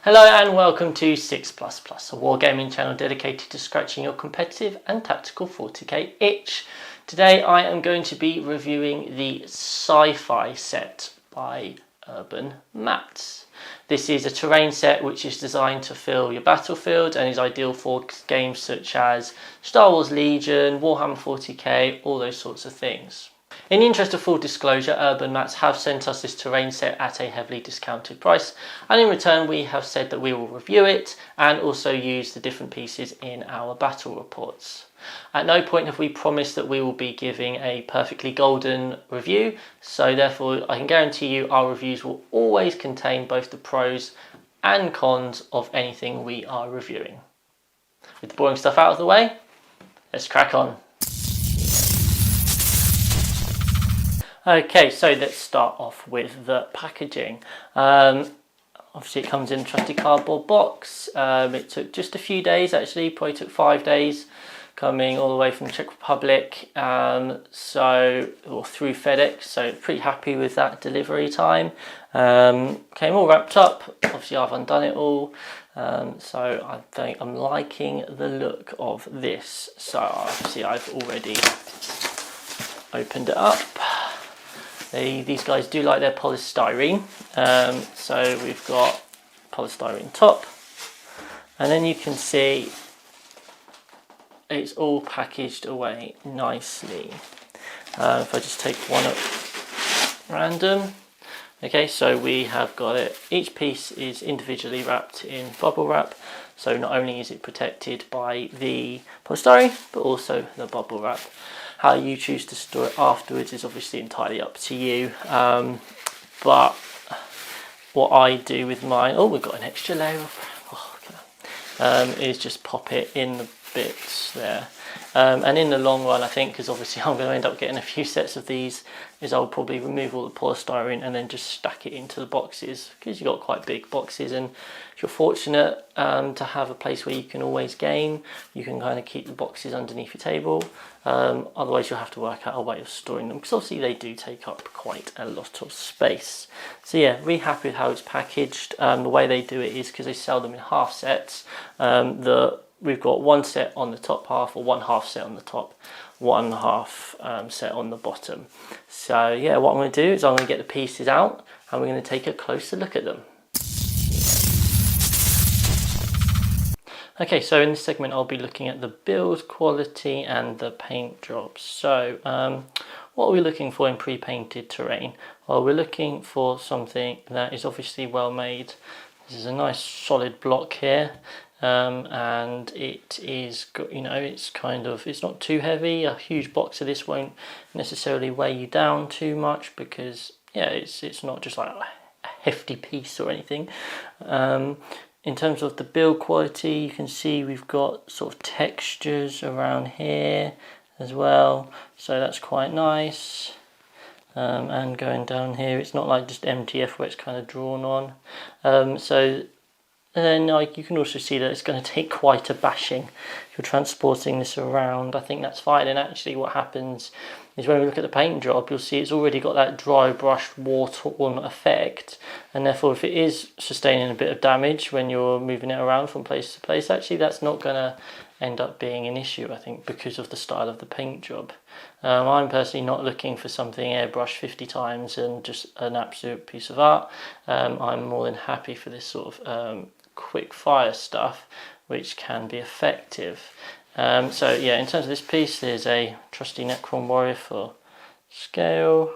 Hello and welcome to 6++, a wargaming channel dedicated to scratching your competitive and tactical 40k itch. Today I am going to be reviewing the Sci-Fi set by UrbanMatz. This is a terrain set which is designed to fill your battlefield and is ideal for games such as Star Wars Legion, Warhammer 40k, all those sorts of things. In the interest of full disclosure, UrbanMatz have sent us this terrain set at a heavily discounted price, and in return we have said that we will review it and also use the different pieces in our battle reports. At no point have we promised that we will be giving a perfectly golden review, so therefore I can guarantee you our reviews will always contain both the pros and cons of anything we are reviewing. With the boring stuff out of the way, let's crack on. Okay, so let's start off with the packaging. Obviously it comes in a trusty cardboard box. It took just a few days actually, probably took 5 days, coming all the way from the Czech Republic, or through FedEx, so pretty happy with that delivery time. Came all wrapped up, obviously I've undone it all, so I think I'm liking the look of this. So obviously I've already opened it up. These guys do like their polystyrene, so we've got polystyrene top, and then you can see it's all packaged away nicely. If I just take one at random, okay, so we have got it, each piece is individually wrapped in bubble wrap, so not only is it protected by the polystyrene but also the bubble wrap. How you choose to store it afterwards is obviously entirely up to you, but what I do with mine, oh we've got an extra layer of, is just pop it in the bits there, and in the long run I think, because obviously I'm going to end up getting a few sets of these, is I'll probably remove all the polystyrene and then just stack it into the boxes, because you've got quite big boxes, and if you're fortunate to have a place where you can always game, you can kind of keep the boxes underneath your table. Otherwise you'll have to work out a way of storing them, because obviously they do take up quite a lot of space. So yeah, really happy with how it's packaged. The way they do it is because they sell them in half sets. We've got one set on the top half, or one half set on the top, one half set on the bottom. So yeah, what I'm going to do is I'm going to get the pieces out and we're going to take a closer look at them. Okay, so in this segment I'll be looking at the build quality and the paint jobs. So what are we looking for in pre-painted terrain? Well, we're looking for something that is obviously well made. This is a nice solid block here, and it is, you know, it's not too heavy. A huge box of this won't necessarily weigh you down too much, because yeah, it's not just like a hefty piece or anything. In terms of the build quality, you can see we've got sort of textures around here as well, so that's quite nice. And going down here, it's not like just MDF where it's kind of drawn on. And then like, you can also see that it's going to take quite a bashing if you're transporting this around. I think that's fine, and actually what happens is when we look at the paint job, you'll see it's already got that dry brush war-torn effect, and therefore if it is sustaining a bit of damage when you're moving it around from place to place, actually that's not going to end up being an issue, I think, because of the style of the paint job. I'm personally not looking for something airbrushed 50 times and just an absolute piece of art. I'm more than happy for this sort of quick fire stuff, which can be effective. So yeah, in terms of this piece, there's a trusty Necron Warrior for scale.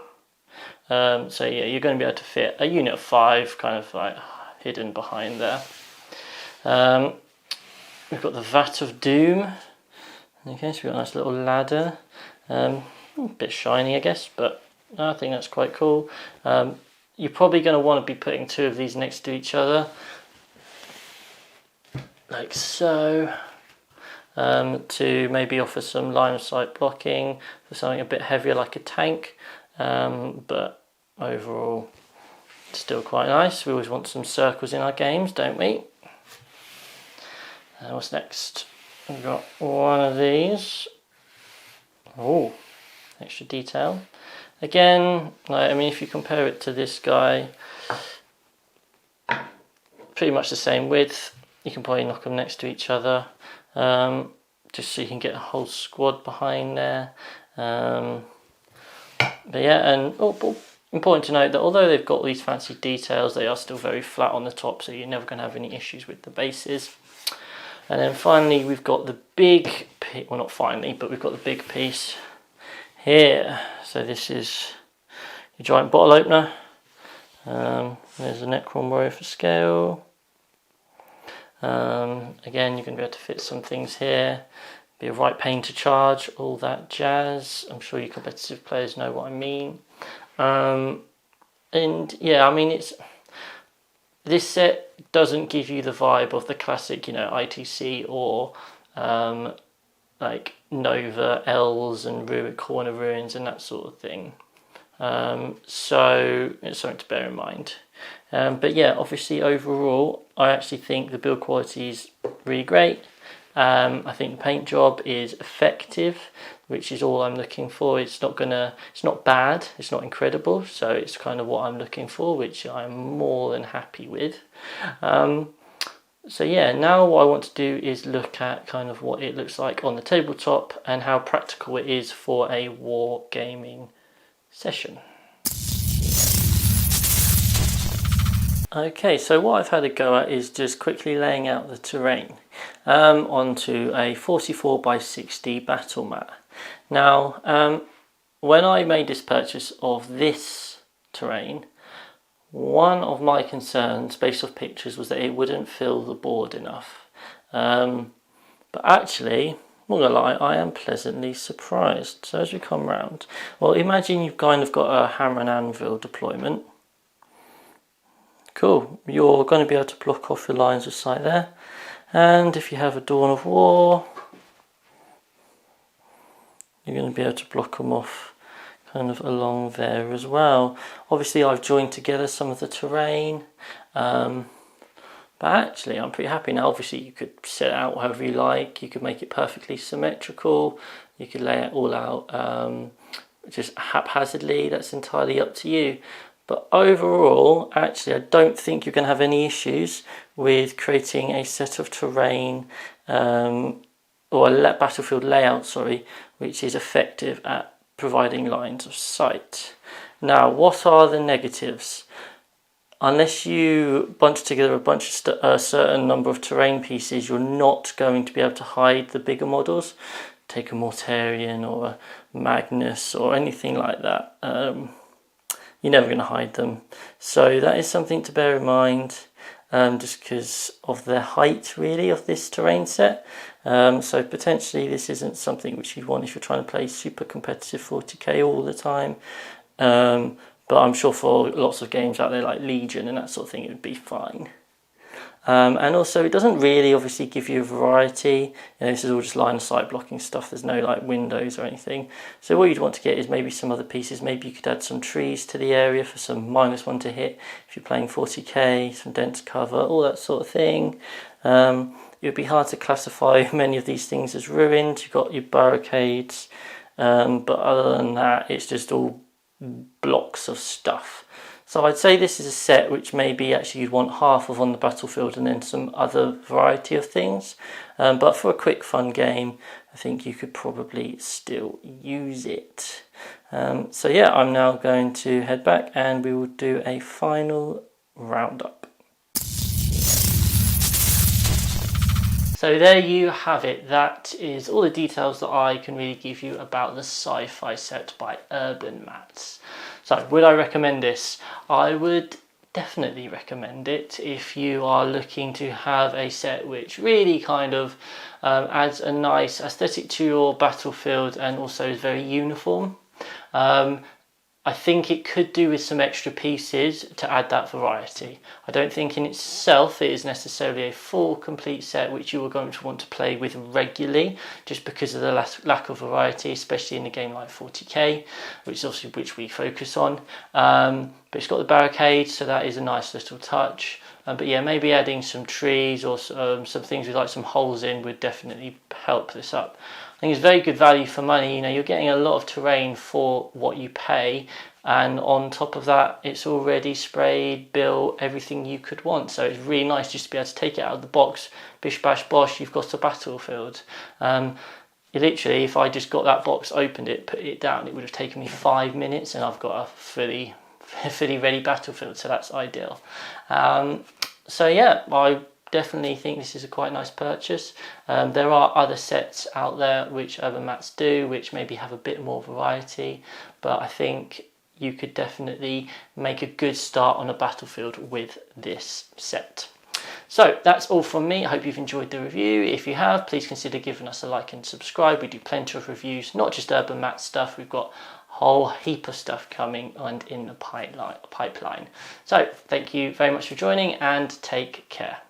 So yeah, you're going to be able to fit a unit of 5 kind of like hidden behind there. We've got the Vat of Doom. Okay, so we've got a nice little ladder. A bit shiny I guess, but I think that's quite cool. You're probably going to want to be putting 2 of these next to each other, like so, to maybe offer some line of sight blocking for something a bit heavier like a tank, but overall still quite nice. We always want some circles in our games, don't we? What's next? We've got one of these. Oh, extra detail. Again, like, I mean, if you compare it to this guy, pretty much the same width. You can probably knock them next to each other, just so you can get a whole squad behind there. But yeah, and important to note that although they've got these fancy details, they are still very flat on the top, so you're never going to have any issues with the bases. And then finally we've got the big piece, well not finally, but we've got the big piece here. So this is your giant bottle opener. There's a Necron Warrior for scale. Again, you're going to be able to fit some things here. Be a right pane to charge, all that jazz. I'm sure you competitive players know what I mean. And yeah, I mean, this set doesn't give you the vibe of the classic, ITC or like Nova L's and Corner Ruins and that sort of thing. So it's something to bear in mind. But yeah, obviously overall, I actually think the build quality is really great. I think the paint job is effective, which is all I'm looking for. It's not bad, it's not incredible, so it's kind of what I'm looking for, which I'm more than happy with. So yeah, now what I want to do is look at kind of what it looks like on the tabletop and how practical it is for a war gaming session. Okay, so what I've had a go at is just quickly laying out the terrain onto a 44 by 60 battle mat. Now, when I made this purchase of this terrain, one of my concerns based off pictures was that it wouldn't fill the board enough. But actually, I'm not gonna lie, I am pleasantly surprised. So as we come round, well, imagine you've kind of got a hammer and anvil deployment. Cool, you're going to be able to block off your lines of sight there. And if you have a Dawn of War, you're going to be able to block them off kind of along there as well. Obviously I've joined together some of the terrain, but actually I'm pretty happy now. Obviously you could set it out however you like, you could make it perfectly symmetrical, you could lay it all out just haphazardly, that's entirely up to you. But overall, actually, I don't think you're going to have any issues with creating a set of terrain or a battlefield layout, which is effective at providing lines of sight. Now, what are the negatives? Unless you bunch together a bunch of a certain number of terrain pieces, you're not going to be able to hide the bigger models. Take a Mortarion or a Magnus or anything like that. You're never going to hide them, so that is something to bear in mind, just because of the height really of this terrain set. So potentially this isn't something which you'd want if you're trying to play super competitive 40k all the time, but I'm sure for lots of games out there like Legion and that sort of thing it would be fine. And also it doesn't really obviously give you a variety. This is all just line of sight blocking stuff, there's no like windows or anything. So what you'd want to get is maybe some other pieces. Maybe you could add some trees to the area for some -1 to hit if you're playing 40k, some dense cover, all that sort of thing. It would be hard to classify many of these things as ruined. You've got your barricades, but other than that it's just all blocks of stuff. So I'd say this is a set which maybe actually you'd want half of on the battlefield and then some other variety of things. But for a quick fun game, I think you could probably still use it. So yeah, I'm now going to head back and we will do a final roundup. So there you have it. That is all the details that I can really give you about the Sci-Fi set by UrbanMatz. So would I recommend this? I would definitely recommend it if you are looking to have a set which really kind of adds a nice aesthetic to your battlefield and also is very uniform. I think it could do with some extra pieces to add that variety. I don't think in itself it is necessarily a full complete set which you are going to want to play with regularly, just because of the lack of variety, especially in a game like 40k, which is obviously which we focus on. But it's got the barricade, so that is a nice little touch. But yeah, maybe adding some trees or some things with like some holes in would definitely help this up. I think it's very good value for money. You're getting a lot of terrain for what you pay, and on top of that it's already sprayed, built, everything you could want. So it's really nice just to be able to take it out of the box, bish bash bosh, you've got a battlefield. Literally, if I just got that box, opened it, put it down, it would have taken me 5 minutes, and I've got a fully ready battlefield, so that's ideal. So yeah, I definitely think this is a quite nice purchase. There are other sets out there which UrbanMatz do, which maybe have a bit more variety, but I think you could definitely make a good start on a battlefield with this set. So that's all from me. I hope you've enjoyed the review. If you have, please consider giving us a like and subscribe. We do plenty of reviews, not just UrbanMatz stuff. We've got a whole heap of stuff coming and in the pipeline. So thank you very much for joining, and take care.